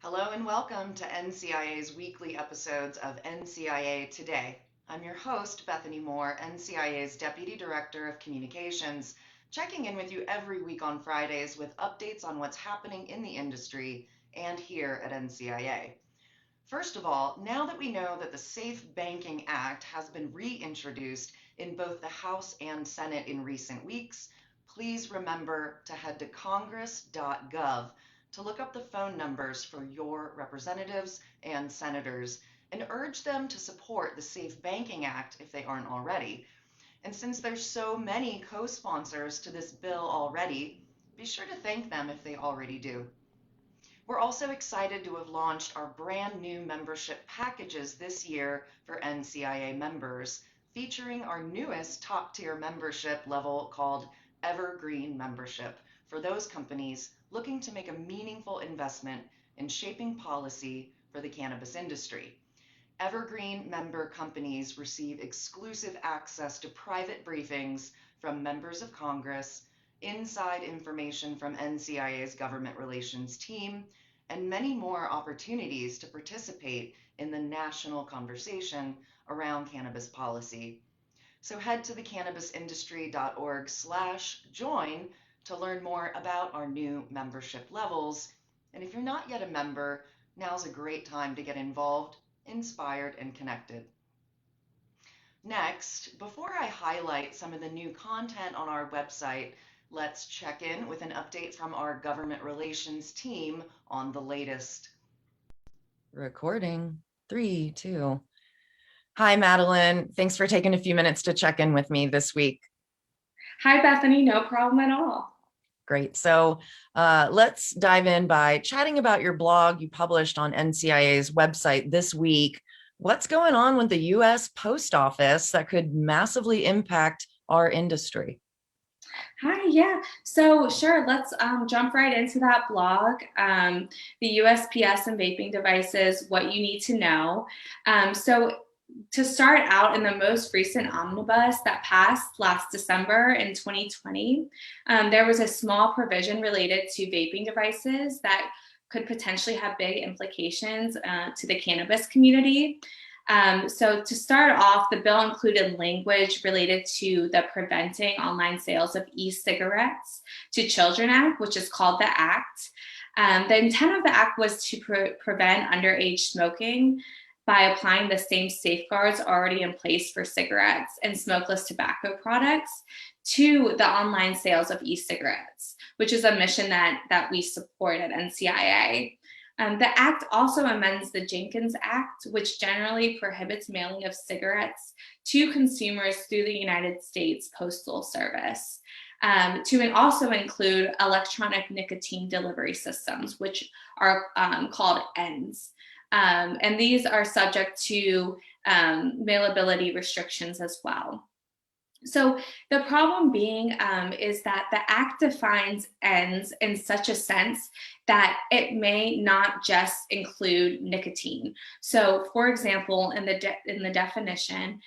Hello and welcome to NCIA's weekly episodes of NCIA Today. I'm your host, Bethany Moore, NCIA's Deputy Director of Communications, checking in with you every week on Fridays with updates on what's happening in the industry and here at NCIA. First of all, now that we know that the Safe Banking Act has been reintroduced in both the House and Senate in recent weeks, please remember to head to congress.gov to look up the phone numbers for your representatives and senators and urge them to support the Safe Banking Act if they aren't already. And since there's so many co-sponsors to this bill already, be sure to thank them if they already do. We're also excited to have launched our brand new membership packages this year for NCIA members, featuring our newest top tier membership level called Evergreen membership for those companies looking to make a meaningful investment in shaping policy for the cannabis industry. Evergreen member companies receive exclusive access to private briefings from members of Congress, inside information from NCIA's government relations team, and many more opportunities to participate in the national conversation around cannabis policy. So head to thecannabisindustry.org/join to learn more about our new membership levels. And if you're not yet a member, now's a great time to get involved, inspired, and connected. Next, before I highlight some of the new content on our website, let's check in with an update from our government relations team on the latest. Recording. 3, 2. Hi, Madeline. Thanks for taking a few minutes to check in with me this week. Hi, Bethany. No problem at all. Great. So let's dive in by chatting about your blog you published on NCIA's website this week. What's going on with the U.S. Post Office that could massively impact our industry? Hi, yeah. So sure, let's jump right into that blog. The USPS and vaping devices, what you need to know. So to start out, in the most recent omnibus that passed last December in 2020, there was a small provision related to vaping devices that could potentially have big implications to the cannabis community. So to start off, the bill included language related to the Preventing Online Sales of E-Cigarettes to Children Act, which is called the ACT. The intent of the ACT was to prevent underage smoking by applying the same safeguards already in place for cigarettes and smokeless tobacco products to the online sales of e-cigarettes, which is a mission that we support at NCIA. The Act also amends the Jenkins Act, which generally prohibits mailing of cigarettes to consumers through the United States Postal Service, to also include electronic nicotine delivery systems, which are called ENDS. And these are subject to mailability restrictions as well. So the problem being is that the Act defines ENDS in such a sense that it may not just include nicotine. So, for example, in the definition,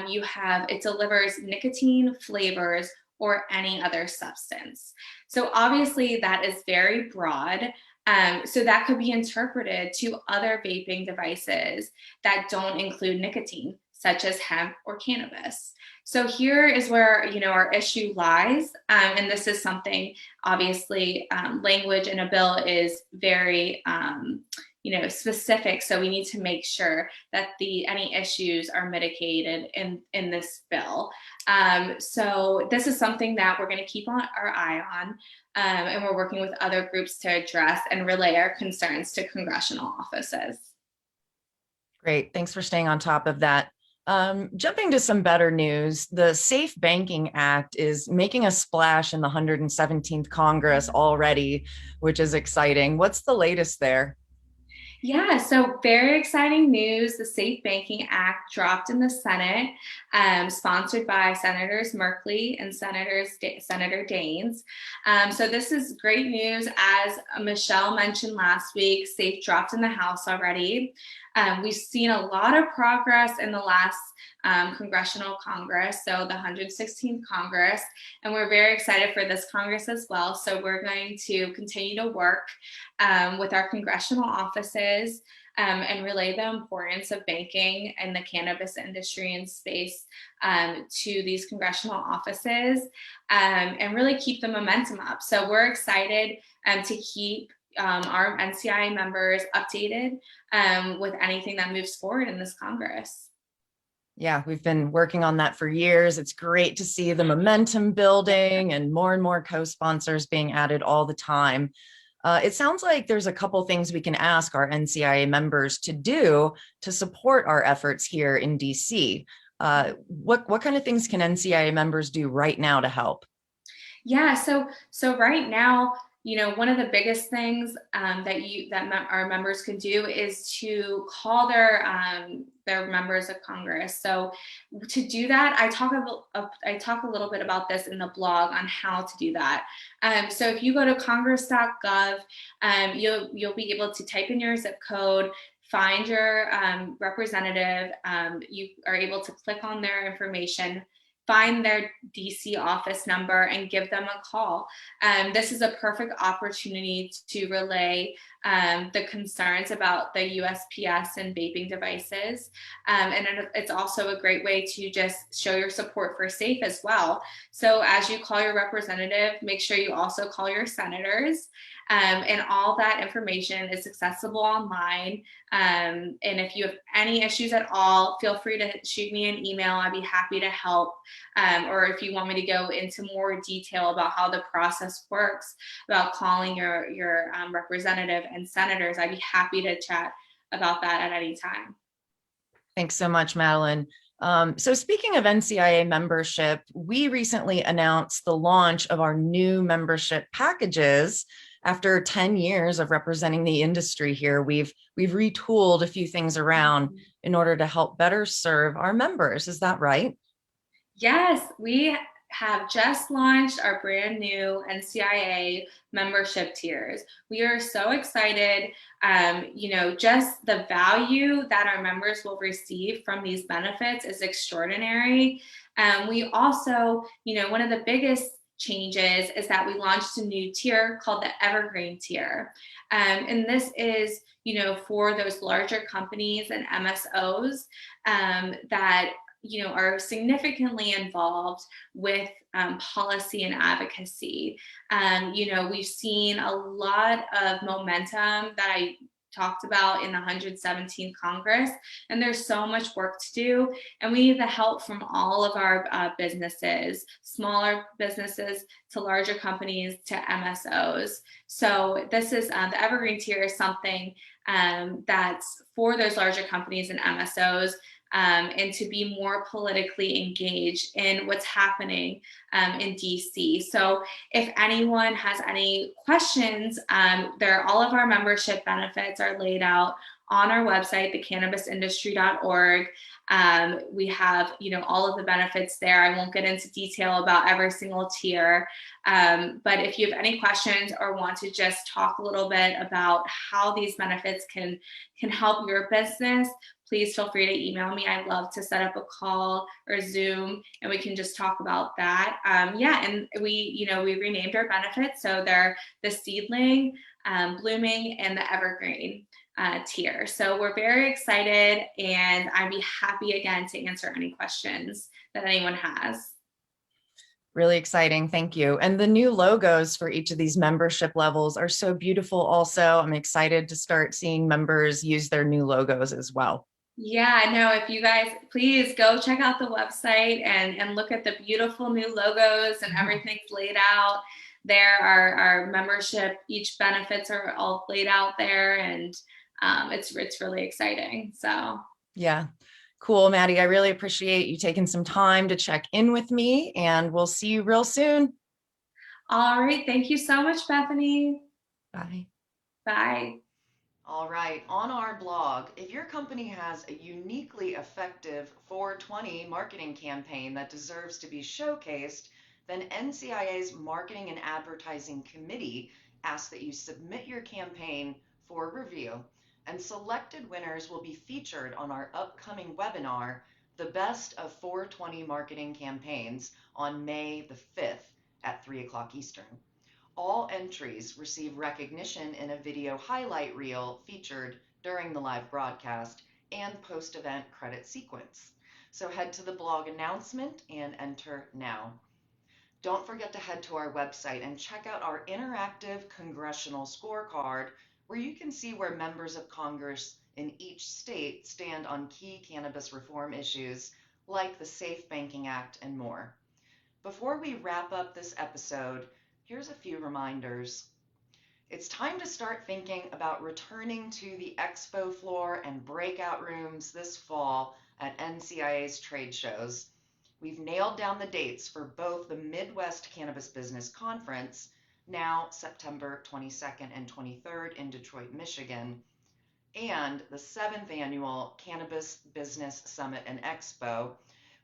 you have it delivers nicotine, flavors, or any other substance. So obviously that is very broad. So that could be interpreted to other vaping devices that don't include nicotine, such as hemp or cannabis. So here is where our issue lies, and this is something obviously language in a bill is very specific. So we need to make sure that any issues are mitigated in this bill. So this is something that we're going to keep our eye on, and we're working with other groups to address and relay our concerns to congressional offices. Great. Thanks for staying on top of that. Jumping to some better news, the Safe Banking Act is making a splash in the 117th Congress already, which is exciting. What's the latest there? Yeah, so very exciting news. The Safe Banking Act dropped in the Senate, sponsored by Senators Merkley and Senator Daines. So this is great news. As Michelle mentioned last week, Safe dropped in the House already. We've seen a lot of progress in the last Congressional Congress, so the 116th Congress, and we're very excited for this Congress as well. So we're going to continue to work with our congressional offices and relay the importance of banking and the cannabis industry and space to these congressional offices and really keep the momentum up. So we're excited to keep our NCIA members updated with anything that moves forward in this Congress. Yeah, we've been working on that for years. It's great to see the momentum building and more co-sponsors being added all the time. It sounds like there's a couple things we can ask our NCIA members to do to support our efforts here in DC. What kind of things can NCIA members do right now to help? Yeah, so right now, one of the biggest things our members can do is to call their members of Congress. So to do that, I talk a little bit about this in the blog on how to do that. So if you go to congress.gov, you'll be able to type in your zip code, find your representative. You are able to click on their information, find their DC office number, and give them a call. This is a perfect opportunity to relay the concerns about the USPS and vaping devices. And it's also a great way to just show your support for SAFE as well. So as you call your representative, make sure you also call your senators. And all that information is accessible online. And if you have any issues at all, feel free to shoot me an email. I'd be happy to help. Or if you want me to go into more detail about how the process works, about calling your representative and senators, I'd be happy to chat about that at any time. Thanks so much, Madeline. So speaking of NCIA membership, we recently announced the launch of our new membership packages. After 10 years of representing the industry here, we've retooled a few things around in order to help better serve our members. Is that right? Yes, we have just launched our brand new NCIA membership tiers. We are so excited. Just the value that our members will receive from these benefits is extraordinary. We also, one of the biggest changes is that we launched a new tier called the Evergreen Tier. And this is, for those larger companies and MSOs that are significantly involved with policy and advocacy. We've seen a lot of momentum that I talked about in the 117th Congress, and there's so much work to do, and we need the help from all of our businesses, smaller businesses to larger companies to MSOs. So this is the Evergreen Tier is something that's for those larger companies and MSOs, and to be more politically engaged in what's happening in DC. So if anyone has any questions, all of our membership benefits are laid out on our website, thecannabisindustry.org. We have, all of the benefits there. I won't get into detail about every single tier, but if you have any questions or want to just talk a little bit about how these benefits can help your business, please feel free to email me. I'd love to set up a call or Zoom, and we can just talk about that. And we renamed our benefits, so they're the Seedling, Blooming, and the Evergreen tier. So we're very excited, and I'd be happy again to answer any questions that anyone has. Really exciting. Thank you. And the new logos for each of these membership levels are so beautiful also. I'm excited to start seeing members use their new logos as well. Yeah, no, if you guys, please go check out the website and look at the beautiful new logos and everything's laid out there. Our membership, each benefits are all laid out there, and it's really exciting. So yeah, cool, Maddie. I really appreciate you taking some time to check in with me, and we'll see you real soon. All right. Thank you so much, Bethany. Bye. Bye. All right, on our blog, if your company has a uniquely effective 420 marketing campaign that deserves to be showcased, then NCIA's Marketing and Advertising Committee asks that you submit your campaign for review, and selected winners will be featured on our upcoming webinar, the best of 420 marketing campaigns on May the 5th at 3 o'clock Eastern. All entries receive recognition in a video highlight reel featured during the live broadcast and post-event credit sequence. So head to the blog announcement and enter now. Don't forget to head to our website and check out our interactive congressional scorecard, where you can see where members of Congress in each state stand on key cannabis reform issues like the Safe Banking Act and more. Before we wrap up this episode, here's a few reminders. It's time to start thinking about returning to the expo floor and breakout rooms this fall at NCIA's trade shows. We've nailed down the dates for both the Midwest Cannabis Business Conference, now September 22nd and 23rd in Detroit, Michigan, and the 7th Annual Cannabis Business Summit and Expo,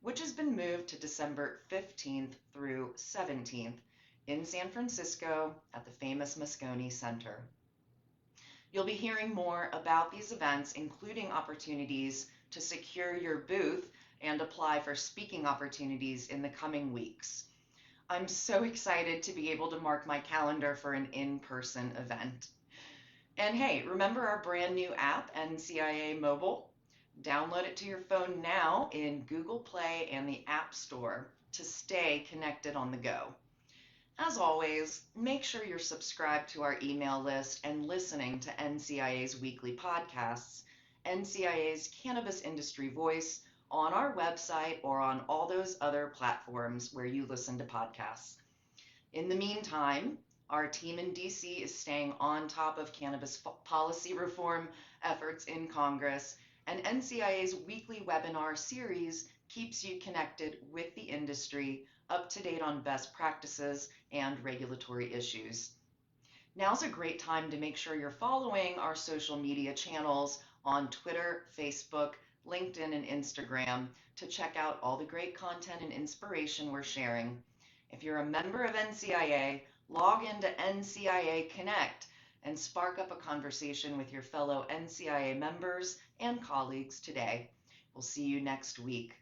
which has been moved to December 15th through 17th in San Francisco at the famous Moscone Center. You'll be hearing more about these events, including opportunities to secure your booth and apply for speaking opportunities in the coming weeks. I'm so excited to be able to mark my calendar for an in-person event. And hey, remember our brand new app, NCIA Mobile? Download it to your phone now in Google Play and the App Store to stay connected on the go. As always, make sure you're subscribed to our email list and listening to NCIA's weekly podcasts, NCIA's Cannabis Industry Voice, on our website or on all those other platforms where you listen to podcasts. In the meantime, our team in DC is staying on top of cannabis policy reform efforts in Congress, and NCIA's weekly webinar series keeps you connected with the industry, up to date on best practices and regulatory issues. Now's a great time to make sure you're following our social media channels on Twitter, Facebook, LinkedIn, and Instagram to check out all the great content and inspiration we're sharing. If you're a member of NCIA, log into NCIA Connect and spark up a conversation with your fellow NCIA members and colleagues today. We'll see you next week.